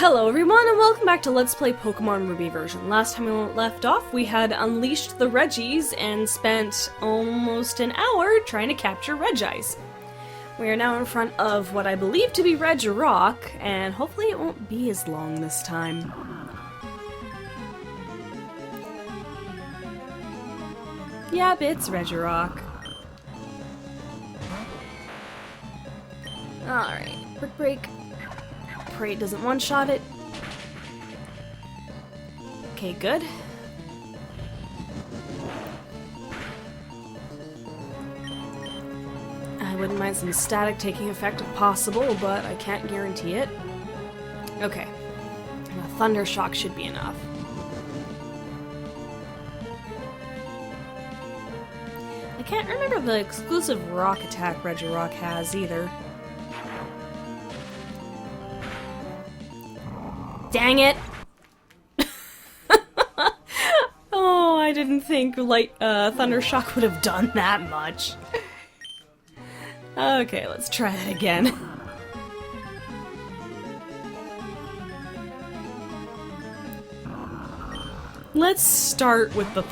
Hello everyone and welcome back to Let's Play Pokemon Ruby version. Last time we left off, we had unleashed the Regice and spent almost an hour trying to capture Regice. We are now in front of what I believe to be Regirock, and hopefully it won't be as long this time. Yep, it's Regirock. Alright, Brick Break. Pray it doesn't one-shot it. Okay, good. I wouldn't mind some static taking effect if possible, but I can't guarantee it. Okay. A Thunder Shock should be enough. I can't remember the exclusive rock attack Regirock has either. Dang it! Oh, I didn't think Thunder Shock would have done that much. Okay, let's try that again. Let's start with the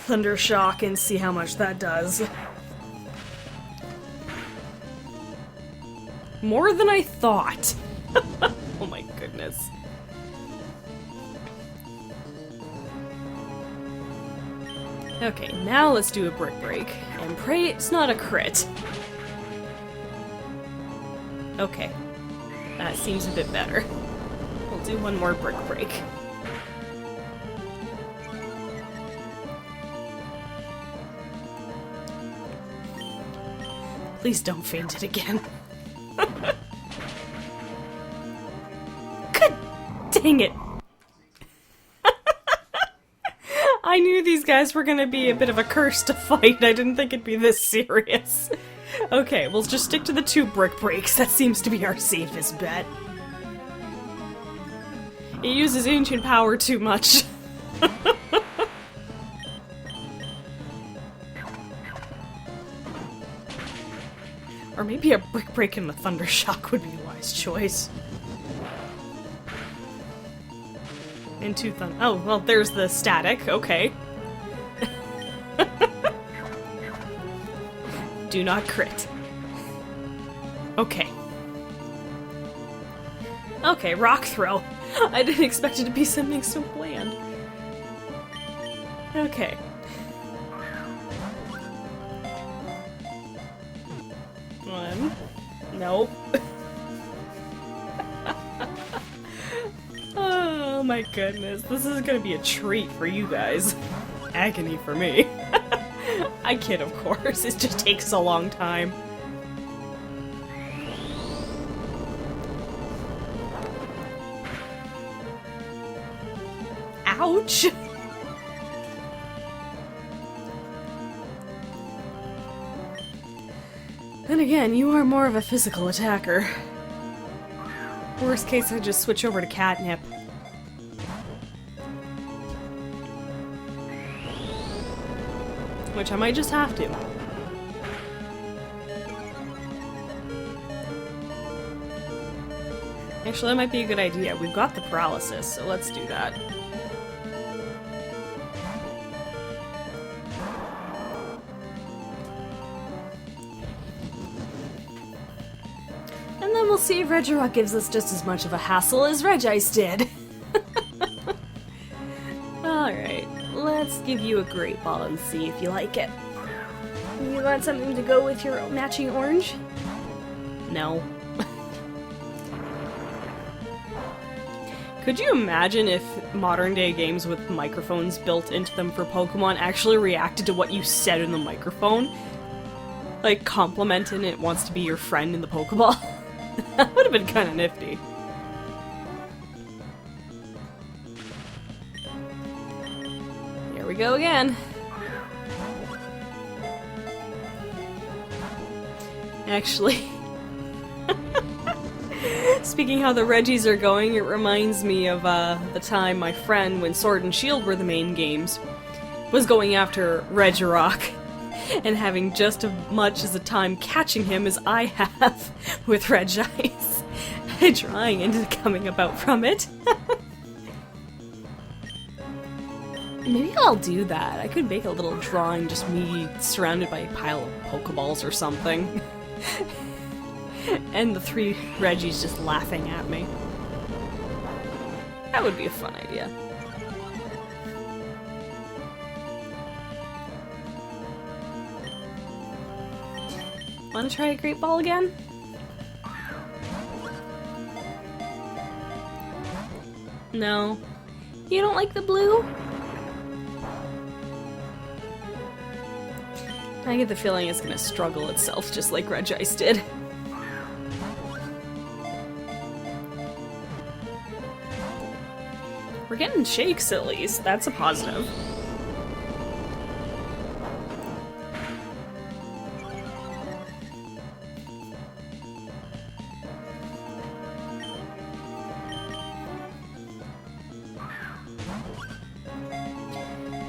Thunder Shock and see how much that does. More than I thought. Oh my goodness. Okay, now let's do a Brick Break, and pray it's not a crit. Okay, that seems a bit better. We'll do one more Brick Break. Please don't faint it again. God dang it! I knew these guys were gonna be a bit of a curse to fight. I didn't think it'd be this serious. Okay, we'll just stick to the 2 Brick Breaks. That seems to be our safest bet. It uses ancient power too much. Or maybe a Brick Break and the Thunder Shock would be a wise choice. And 2 Thunder. Oh, well, there's the static. Okay. Do not crit. Okay. Okay, Rock Throw. I didn't expect it to be something so bland. Okay. One. Nope. Oh my goodness, this is gonna be a treat for you guys. Agony for me. I kid, of course, it just takes a long time. Ouch! Then again, you are more of a physical attacker. Worst case, I just switch over to Catnip. Which I might just have to. Actually, that might be a good idea. We've got the paralysis, so let's do that. And then we'll see if Regirock gives us just as much of a hassle as Regice did. Alright, let's give you a Great Ball and see if you like it. You want something to go with your matching orange? No. Could you imagine if modern-day games with microphones built into them for Pokemon actually reacted to what you said in the microphone? Like, complimenting it wants to be your friend in the Pokeball? That would have been kind of nifty. Here we go again. Actually, speaking how the Regis are going, it reminds me of the time my friend, when Sword and Shield were the main games, was going after Regirock and having just as much as a time catching him as I have with Regice. drawing ended up coming about from it. Maybe I'll do that. I could make a little drawing, just me surrounded by a pile of Pokeballs or something. And the 3 Reggies just laughing at me. That would be a fun idea. Wanna try a Great Ball again? No. You don't like the blue? I get the feeling it's gonna struggle itself just like Regice did. We're getting shakes at least, that's a positive.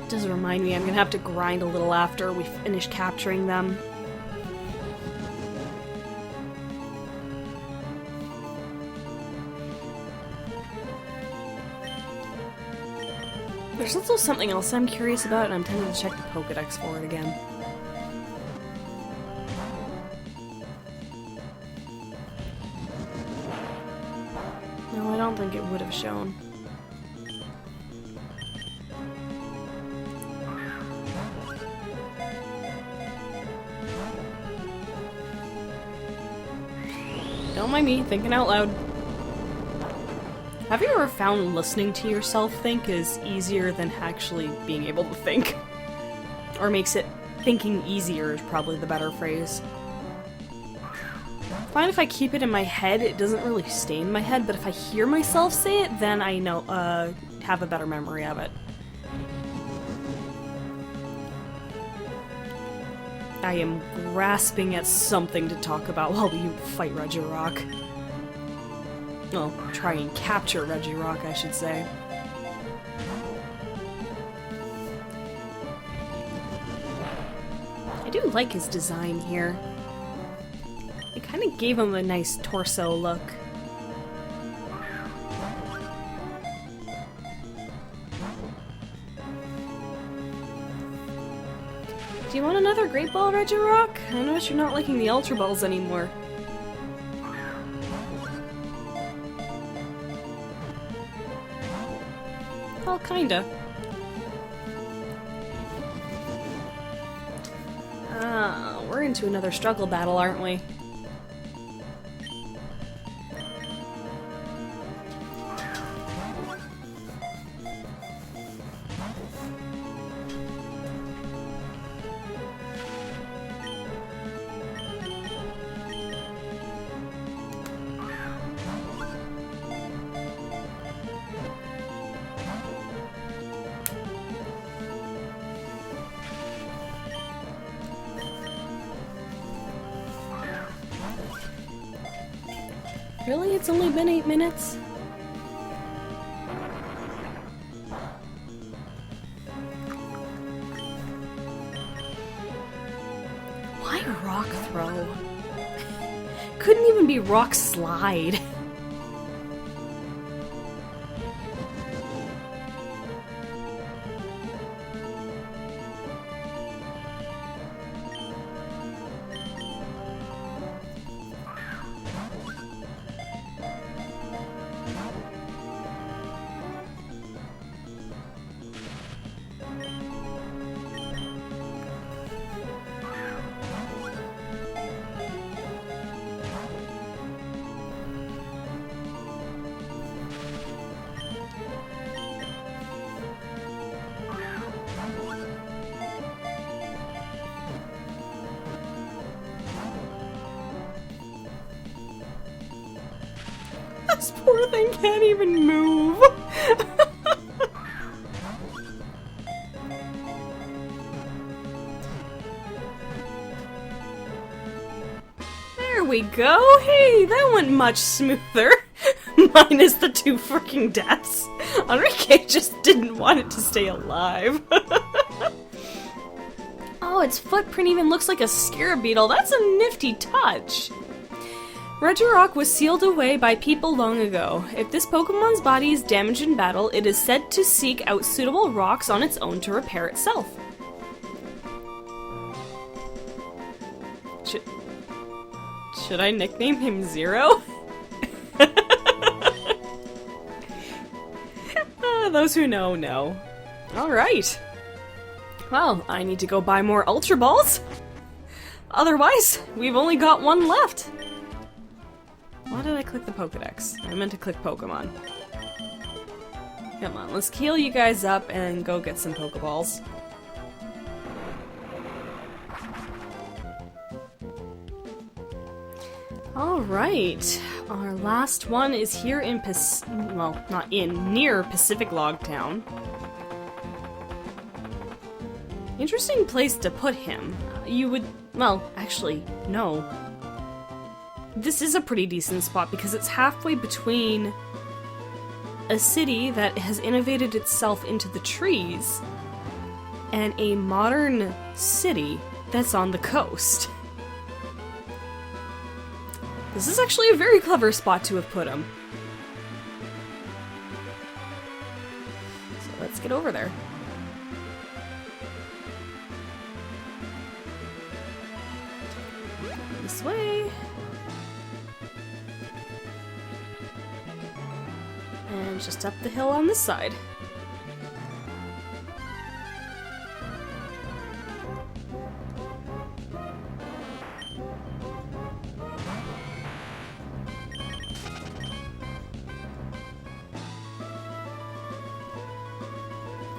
Does remind me I'm gonna have to grind a little after we finish capturing them. There's also something else I'm curious about, and I'm tempted to check the Pokédex for it again. No, I don't think it would have shown. Don't mind me, thinking out loud. Have you ever found listening to yourself think is easier than actually being able to think? Or makes it thinking easier is probably the better phrase. I find if I keep it in my head, it doesn't really stay in my head, but if I hear myself say it, then I know, have a better memory of it. I am grasping at something to talk about while we fight Regirock. Well, try and capture Regirock, I should say. I do like his design here. It kind of gave him a nice torso look. Do you want another Great Ball, Regirock? I notice you're not liking the Ultra Balls anymore. Well, kinda. Ah, we're into another struggle battle, aren't we? Really? It's only been 8 minutes? Why Rock Throw? Couldn't even be Rock Slide. This poor thing can't even move. There we go. Hey, that went much smoother. Minus the 2 freaking deaths. Enrique just didn't want it to stay alive. Oh, its footprint even looks like a scarab beetle. That's a nifty touch. Regirock was sealed away by people long ago. If this Pokemon's body is damaged in battle, it is said to seek out suitable rocks on its own to repair itself. Should I nickname him Zero? Those who know, know. Alright. Well, I need to go buy more Ultra Balls. Otherwise, we've only got one left. Why did I click the Pokedex? I meant to click Pokemon. Come on, let's heal you guys up and go get some Pokeballs. Alright, our last one is here in well, not in, near Pacific Log Town. Interesting place to put him. You would, well, actually, no. This is a pretty decent spot because it's halfway between a city that has innovated itself into the trees and a modern city that's on the coast. This is actually a very clever spot to have put him. So let's get over there. This way. And just up the hill on this side.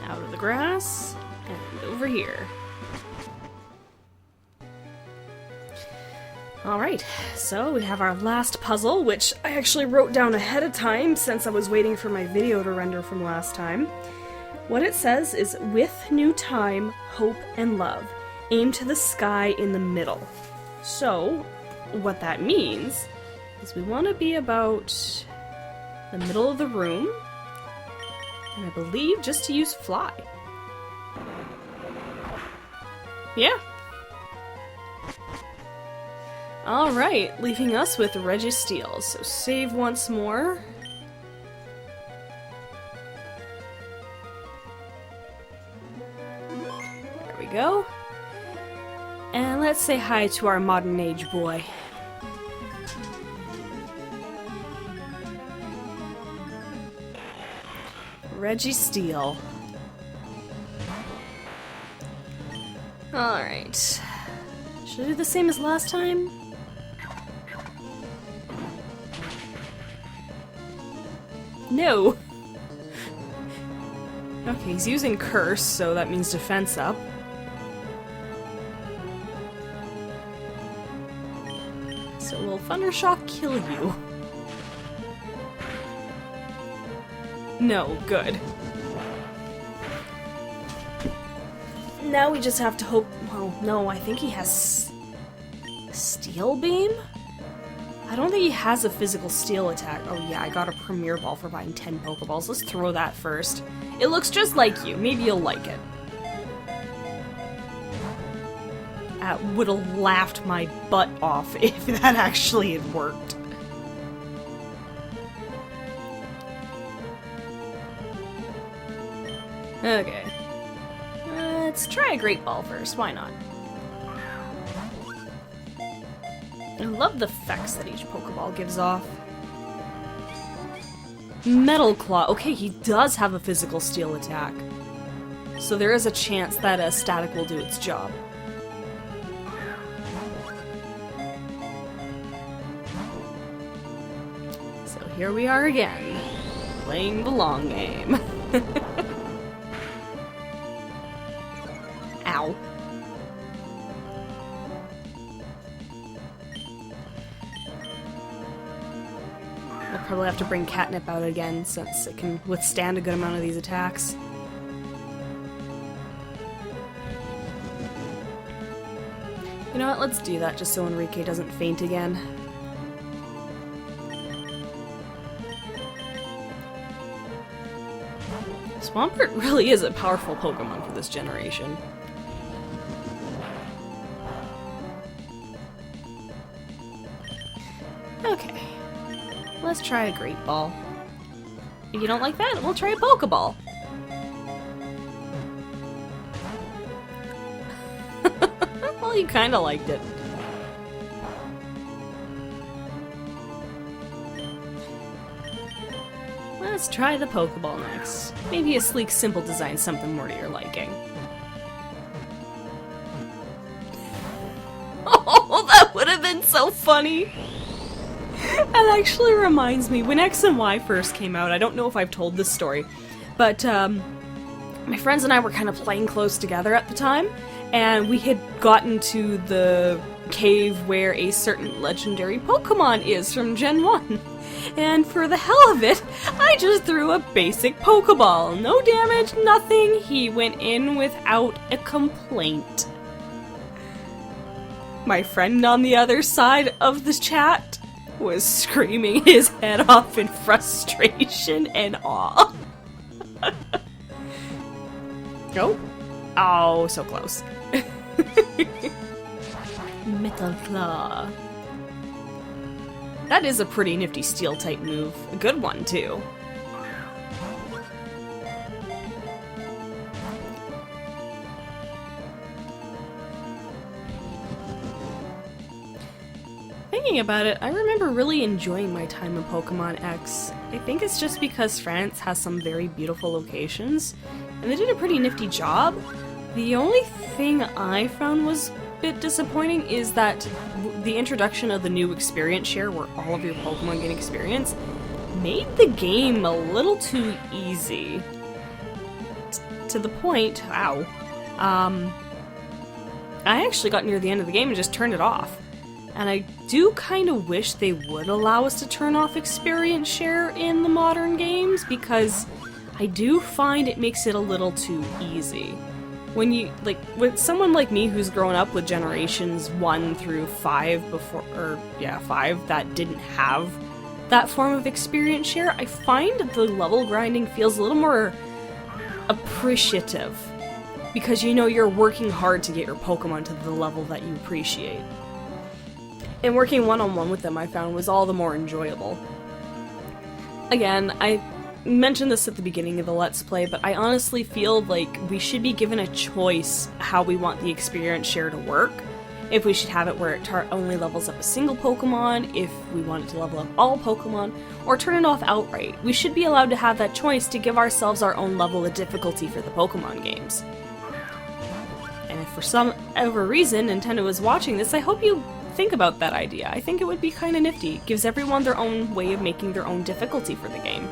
Out of the grass, and over here. Alright, so we have our last puzzle, which I actually wrote down ahead of time since I was waiting for my video to render from last time. What it says is, with new time, hope, and love, aim to the sky in the middle. So, what that means is we want to be about the middle of the room, and I believe just to use fly. Yeah. Alright, leaving us with Registeel. So save once more. There we go. And let's say hi to our modern age boy. Registeel. Alright. Should I do the same as last time? No! Okay, he's using Curse, so that means defense up. So will Thundershock kill you? No, good. Now we just have to hope... Well, no, I think he has... Steel Beam? I don't think he has a physical steel attack. Oh yeah, I got a Premier Ball for buying 10 Pokeballs. Let's throw that first. It looks just like you. Maybe you'll like it. That would have laughed my butt off if that actually had worked. Okay. Let's try a Great Ball first. Why not? I love the effects that each Pokeball gives off. Metal Claw. Okay, he does have a physical steel attack. So there is a chance that a static will do its job. So here we are again, playing the long game. Ow. I'll probably have to bring Catnip out again since it can withstand a good amount of these attacks. You know what, let's do that just so Enrique doesn't faint again. Swampert really is a powerful Pokemon for this generation. Let's try a Great Ball. If you don't like that, we'll try a Pokeball. Well, you kinda liked it. Let's try the Pokeball next. Maybe a sleek, simple design, something more to your liking. Oh, that would have been so funny! That actually reminds me, when X and Y first came out, I don't know if I've told this story, but my friends and I were kind of playing close together at the time, and we had gotten to the cave where a certain legendary Pokemon is from Gen 1. And for the hell of it, I just threw a basic Pokeball. No damage, nothing. He went in without a complaint. My friend on the other side of the chat was screaming his head off in frustration and awe. Oh. Oh, so close. Metal Claw. That is a pretty nifty steel-type move. A good one, too. Thinking about it, I remember really enjoying my time in Pokemon X. I think it's just because France has some very beautiful locations, and they did a pretty nifty job. The only thing I found was bit disappointing is that the introduction of the new experience share, where all of your Pokemon gain experience, made the game a little too easy. To the point, wow, I actually got near the end of the game and just turned it off. And I do kind of wish they would allow us to turn off experience share in the modern games, because I do find it makes it a little too easy. When you, like, with someone like me who's grown up with generations 1 through 5 before, or yeah, 5 that didn't have that form of experience share, I find the level grinding feels a little more appreciative, because you know you're working hard to get your Pokemon to the level that you appreciate. And working one-on-one with them I found was all the more enjoyable. Again, I mentioned this at the beginning of the Let's Play, but I honestly feel like we should be given a choice how we want the experience share to work. If we should have it where it only levels up a single Pokemon, if we want it to level up all Pokemon, or turn it off outright. We should be allowed to have that choice to give ourselves our own level of difficulty for the Pokemon games. And if for some ever reason Nintendo is watching this, I hope you think about that idea. I think it would be kind of nifty. It gives everyone their own way of making their own difficulty for the game.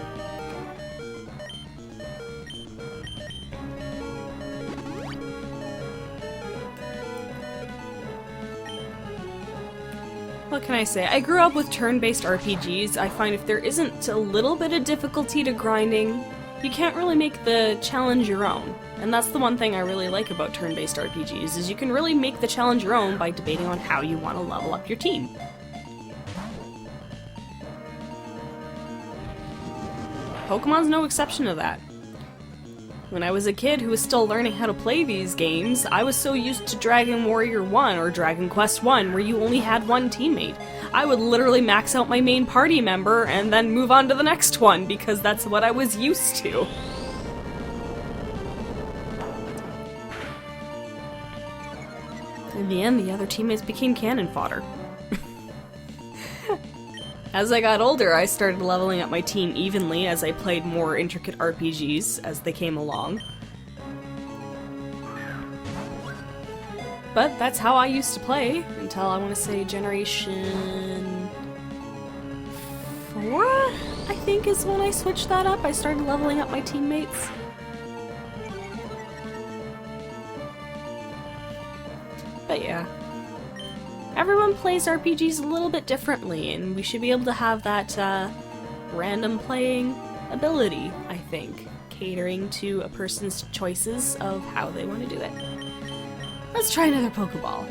What can I say? I grew up with turn-based RPGs. I find if there isn't a little bit of difficulty to grinding, you can't really make the challenge your own. And that's the one thing I really like about turn-based RPGs, is you can really make the challenge your own by debating on how you want to level up your team. Pokemon's no exception to that. When I was a kid who was still learning how to play these games, I was so used to Dragon Warrior 1 or Dragon Quest 1, where you only had one teammate. I would literally max out my main party member and then move on to the next one, because that's what I was used to. In the end, the other teammates became cannon fodder. As I got older, I started leveling up my team evenly as I played more intricate RPGs as they came along. But that's how I used to play until, I want to say, Generation 4, I think, is when I switched that up. I started leveling up my teammates. But yeah. Everyone plays RPGs a little bit differently, and we should be able to have that random playing ability, I think, catering to a person's choices of how they want to do it. Let's try another Pokeball.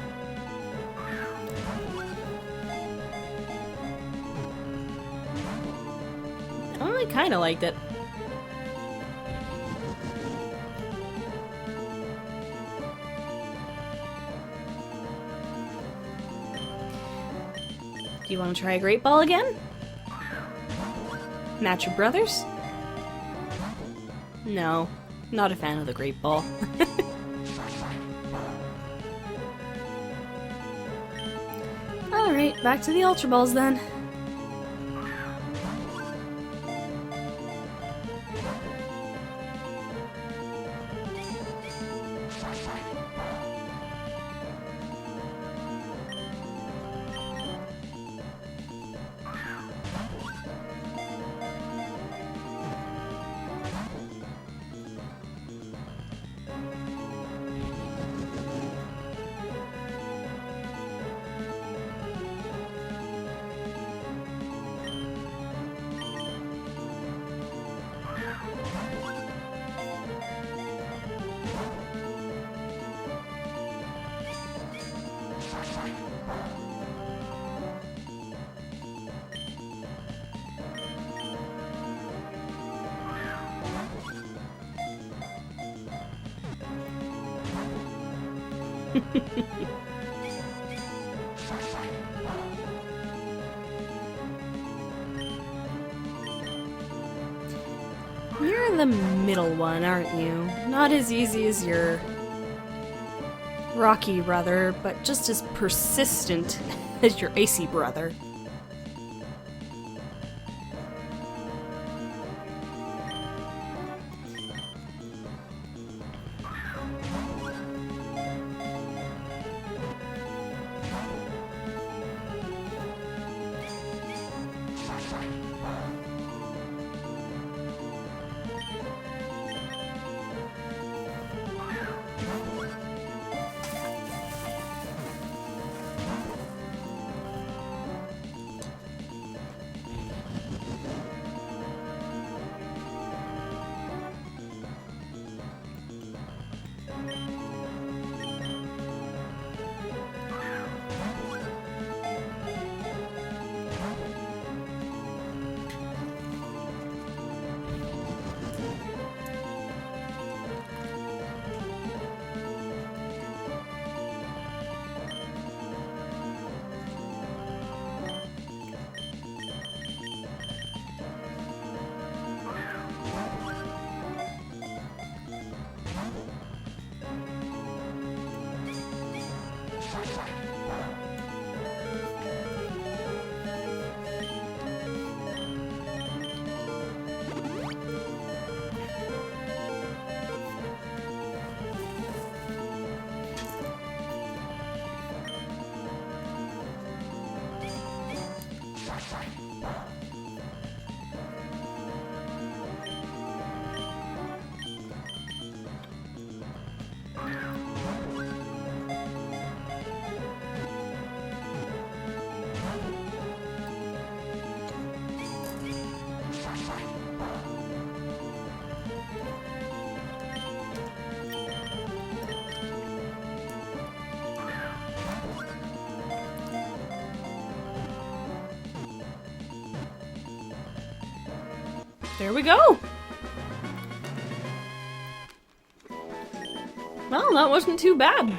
Oh, I kinda liked it. Do you want to try a Great Ball again? Match your brothers? No, not a fan of the Great Ball. Alright, back to the Ultra Balls then. You're the middle one, aren't you? Not as easy as your Rocky brother, but just as persistent as your Icy brother. There we go! Well, that wasn't too bad.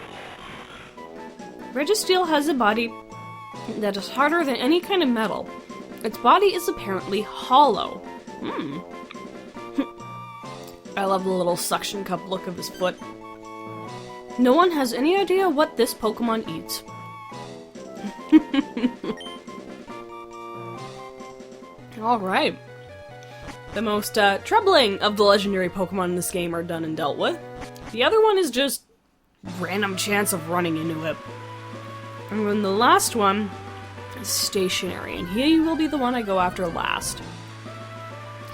Registeel has a body that is harder than any kind of metal. Its body is apparently hollow. I love the little suction cup look of his foot. No one has any idea what this Pokemon eats. Alright. The most troubling of the legendary Pokemon in this game are done and dealt with. The other one is just random chance of running into it. And then the last one is stationary, and he will be the one I go after last.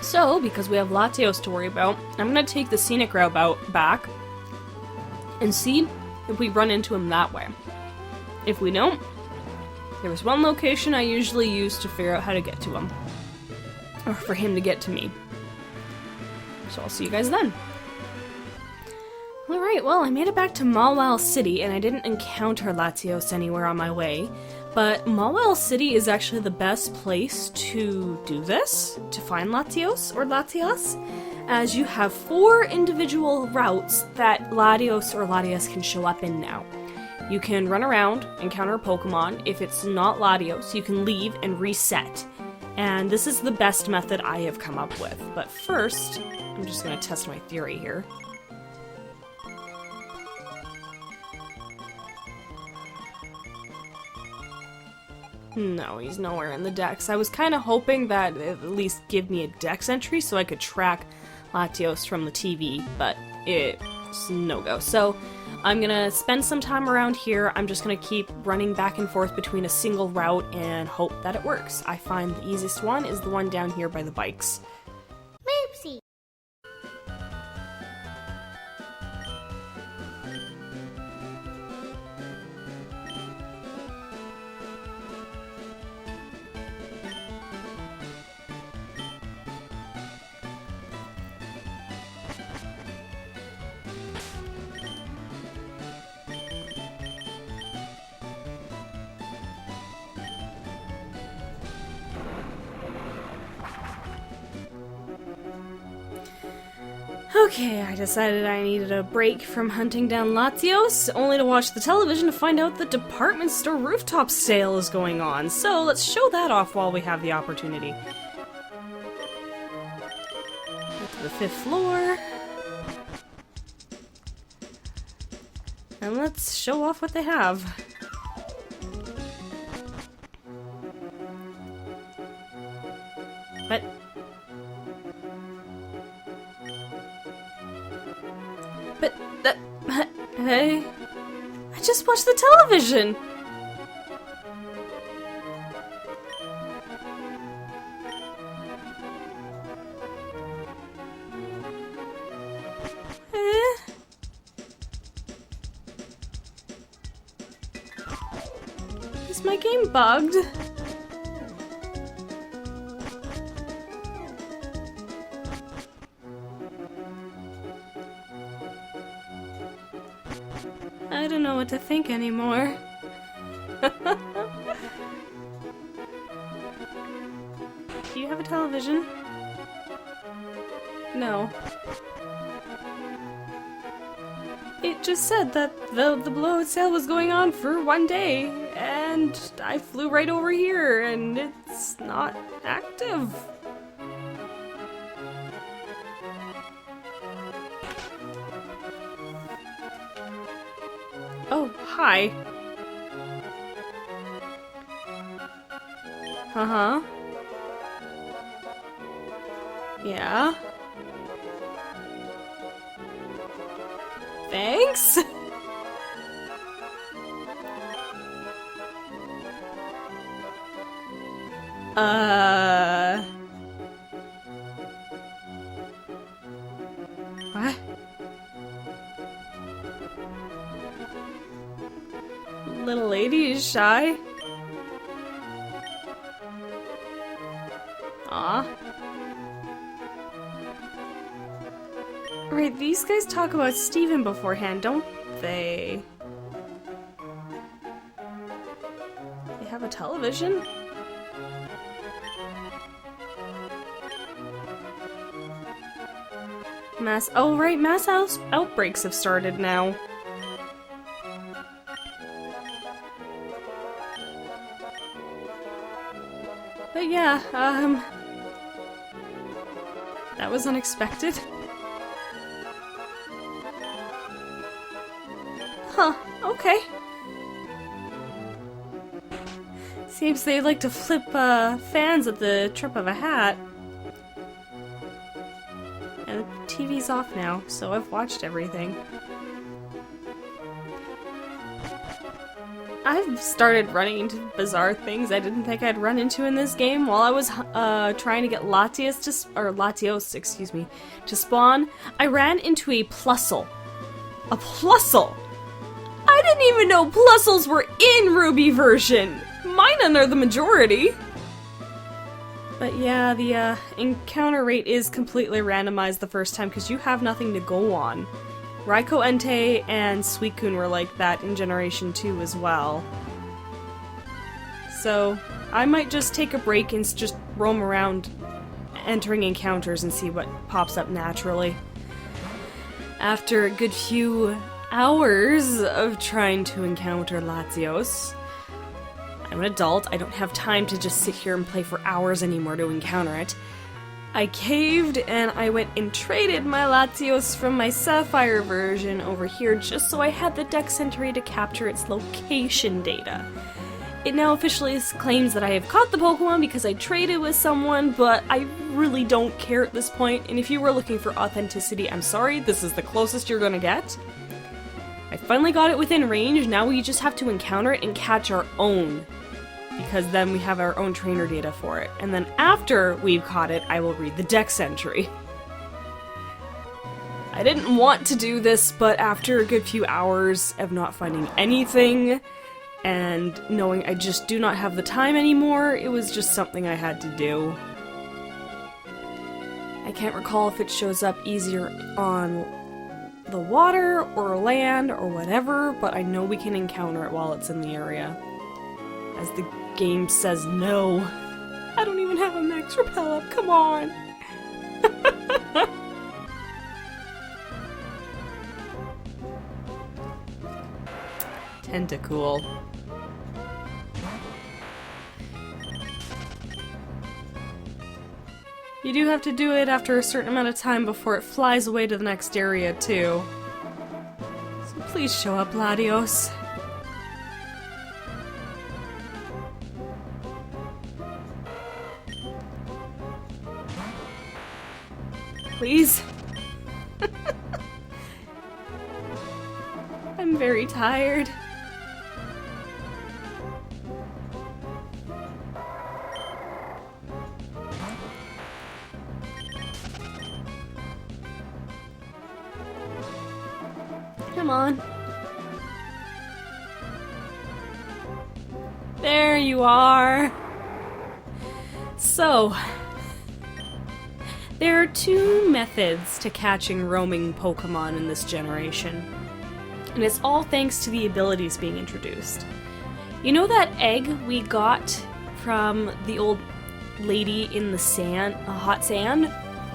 So, because we have Latios to worry about, I'm going to take the scenic route back and see if we run into him that way. If we don't, there was one location I usually use to figure out how to get to him. Or for him to get to me. So I'll see you guys then. Alright, well, I made it back to Mawile City, and I didn't encounter Latios anywhere on my way. But Mawile City is actually the best place to do this, to find Latios or Latias, as you have 4 individual routes that Latios or Latias can show up in now. You can run around, encounter a Pokemon. If it's not Latios, you can leave and reset. And this is the best method I have come up with. But first, I'm just going to test my theory here. No, he's nowhere in the Dex. I was kind of hoping that it at least give me a Dex entry so I could track Latios from the TV, but it's no-go. So I'm gonna spend some time around here. I'm just gonna keep running back and forth between a single route and hope that it works. I find the easiest one is the one down here by the bikes. Oopsie. Okay, I decided I needed a break from hunting down Latios, only to watch the television to find out the department store rooftop sale is going on. So let's show that off while we have the opportunity. Get to the 5th floor. And let's show off what they have. But hey, I just watched the television! Is my game bugged? I don't know what to think anymore. Do you have a television? No. It just said that the blowout sale was going on for one day, and I flew right over here, and it's not active. Oh, hi. Uh-huh. Yeah. Thanks? What? Little lady is shy. Aw. Right, these guys talk about Steven beforehand, don't they? They have a television? Oh right, mass outbreaks have started now. But yeah, that was unexpected. Huh, okay. Seems they like to flip, fans at the trip of a hat. And the TV's off now, so I've watched everything. I've started running into bizarre things I didn't think I'd run into in this game. While I was trying to get Latios, excuse me, to spawn, I ran into a Plusle. A Plusle! I didn't even know Plusles were in Ruby version! Mine are the majority! But yeah, the encounter rate is completely randomized the first time because you have nothing to go on. Raiko Entei and Suicune were like that in Generation 2 as well. So, I might just take a break and just roam around entering encounters and see what pops up naturally. After a good few hours of trying to encounter Latios, I'm an adult, I don't have time to just sit here and play for hours anymore to encounter it. I caved and I went and traded my Latios from my Sapphire version over here just so I had the dex entry to capture its location data. It now officially claims that I have caught the Pokemon because I traded with someone, but I really don't care at this point, and if you were looking for authenticity, I'm sorry, this is the closest you're gonna get. I finally got it within range, now we just have to encounter it and catch our own, because then we have our own trainer data for it. And then after we've caught it, I will read the dex entry. I didn't want to do this, but after a good few hours of not finding anything, and knowing I just do not have the time anymore, it was just something I had to do. I can't recall if it shows up easier on the water or land or whatever, but I know we can encounter it while it's in the area. As the game says no. I don't even have a max repel up, come on! Tentacool. You do have to do it after a certain amount of time before it flies away to the next area, too. So please show up, Latios. Please? I'm very tired. Come on. There you are. So, there are two methods to catching roaming Pokemon in this generation, and it's all thanks to the abilities being introduced. You know that egg we got from the old lady in the sand, hot sand?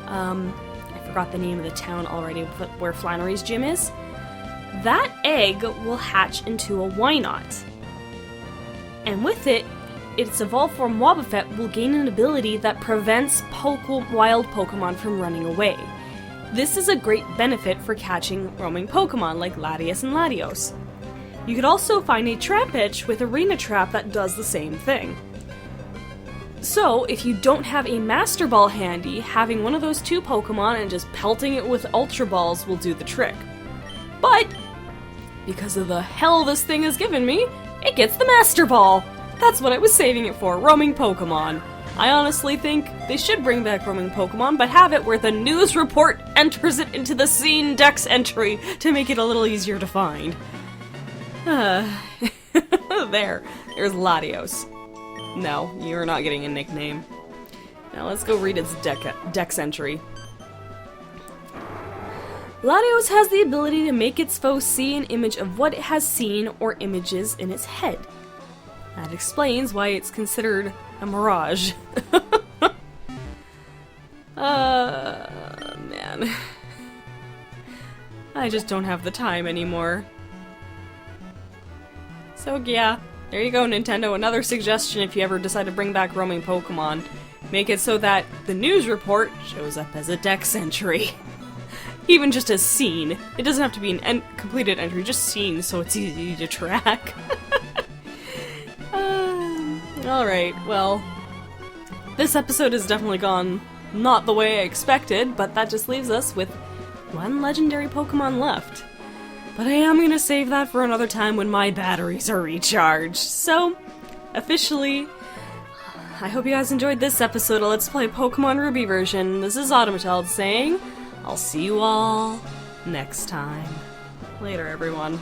I forgot the name of the town already, where Flannery's gym is. That egg will hatch into a Wynot. And with it, its evolved form Wobbuffet will gain an ability that prevents wild Pokemon from running away. This is a great benefit for catching roaming Pokemon like Latias and Latios. You could also find a Trapinch with Arena Trap that does the same thing. So, if you don't have a Master Ball handy, having one of those two Pokemon and just pelting it with Ultra Balls will do the trick. But, because of the hell this thing has given me, it gets the Master Ball! That's what I was saving it for, roaming Pokemon. I honestly think they should bring back roaming Pokemon, but have it where the news report enters it into the scene dex entry to make it a little easier to find. There's Latios. No, you're not getting a nickname. Now let's go read its dex entry. Latios has the ability to make its foe see an image of what it has seen or images in its head. That explains why it's considered a mirage. Man. I just don't have the time anymore. So yeah, there you go, Nintendo. Another suggestion if you ever decide to bring back roaming Pokemon. Make it so that the news report shows up as a dex entry. Even just as seen. It doesn't have to be an completed entry, just seen so it's easy to track. Alright, well, this episode has definitely gone not the way I expected, but that just leaves us with one legendary Pokemon left. But I am gonna save that for another time when my batteries are recharged. So, officially, I hope you guys enjoyed this episode of Let's Play Pokemon Ruby version. This is Automatald saying, I'll see you all next time. Later, everyone.